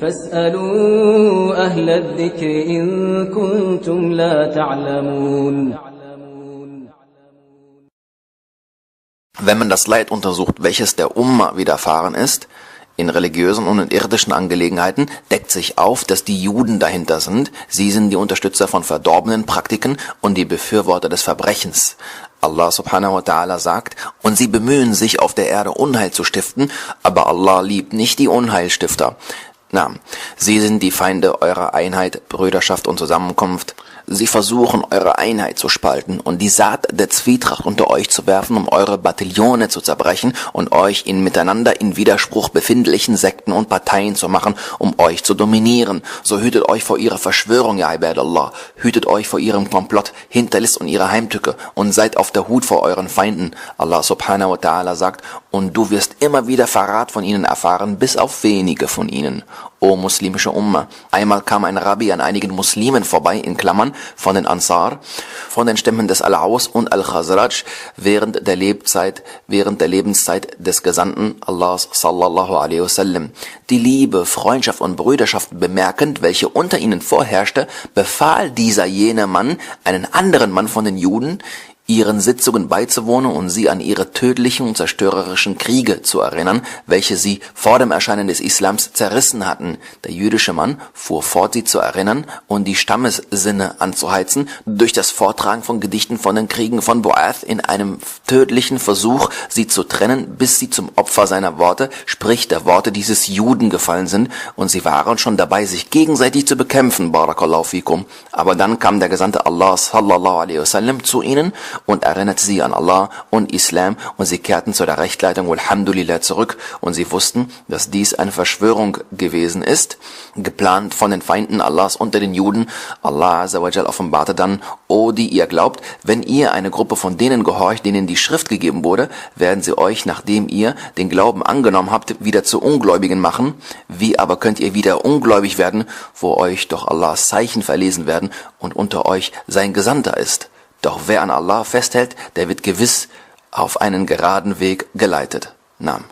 فاسألوا أهل الذكر إن كنتم لا تعلمون. Wenn man das Leid untersucht, welches der Umma widerfahren ist, in religiösen und in irdischen Angelegenheiten, deckt sich auf, dass die Juden dahinter sind. Sie sind die Unterstützer von verdorbenen Praktiken und die Befürworter des Verbrechens. Allah subhanahu wa ta'ala sagt, und sie bemühen sich auf der Erde Unheil zu stiften, aber Allah liebt nicht die Unheilstifter. Na, sie sind die Feinde eurer Einheit, Brüderschaft und Zusammenkunft. Sie versuchen, eure Einheit zu spalten und die Saat der Zwietracht unter euch zu werfen, um eure Bataillone zu zerbrechen und euch in miteinander in Widerspruch befindlichen Sekten und Parteien zu machen, um euch zu dominieren. So hütet euch vor ihrer Verschwörung, ja Ibadallah. Hütet euch vor ihrem Komplott, Hinterlist und ihrer Heimtücke und seid auf der Hut vor euren Feinden. Allah subhanahu wa ta'ala sagt, und du wirst immer wieder Verrat von ihnen erfahren, bis auf wenige von ihnen. O muslimische Umma, einmal kam ein Rabbi an einigen Muslimen vorbei, in Klammern, von den Ansar, von den Stämmen des Al-Aus und Al-Khazraj, während der Lebenszeit des Gesandten Allahs sallallahu alaihi wasallam. Die Liebe, Freundschaft und Brüderschaft bemerkend, welche unter ihnen vorherrschte, befahl dieser jene Mann, einen anderen Mann von den Juden, ihren Sitzungen beizuwohnen und sie an ihre tödlichen und zerstörerischen Kriege zu erinnern, welche sie vor dem Erscheinen des Islams zerrissen hatten. Der jüdische Mann fuhr fort, sie zu erinnern und die Stammessinne anzuheizen, durch das Vortragen von Gedichten von den Kriegen von Bu'ath in einem tödlichen Versuch, sie zu trennen, bis sie zum Opfer seiner Worte, sprich der Worte dieses Juden gefallen sind, und sie waren schon dabei, sich gegenseitig zu bekämpfen, barakallahu fikum. Aber dann kam der Gesandte Allah sallallahu alaihi wasallam zu ihnen und erinnerte sie an Allah und Islam, und sie kehrten zu der Rechtleitung Alhamdulillah zurück, und sie wussten, dass dies eine Verschwörung gewesen ist, geplant von den Feinden Allahs unter den Juden. Allah azza wa jal offenbarte dann, o die ihr glaubt, wenn ihr eine Gruppe von denen gehorcht, denen die Schrift gegeben wurde, werden sie euch, nachdem ihr den Glauben angenommen habt, wieder zu Ungläubigen machen. Wie aber könnt ihr wieder ungläubig werden, wo euch doch Allahs Zeichen verlesen werden und unter euch sein Gesandter ist? Doch wer an Allah festhält, der wird gewiss auf einen geraden Weg geleitet. Naam.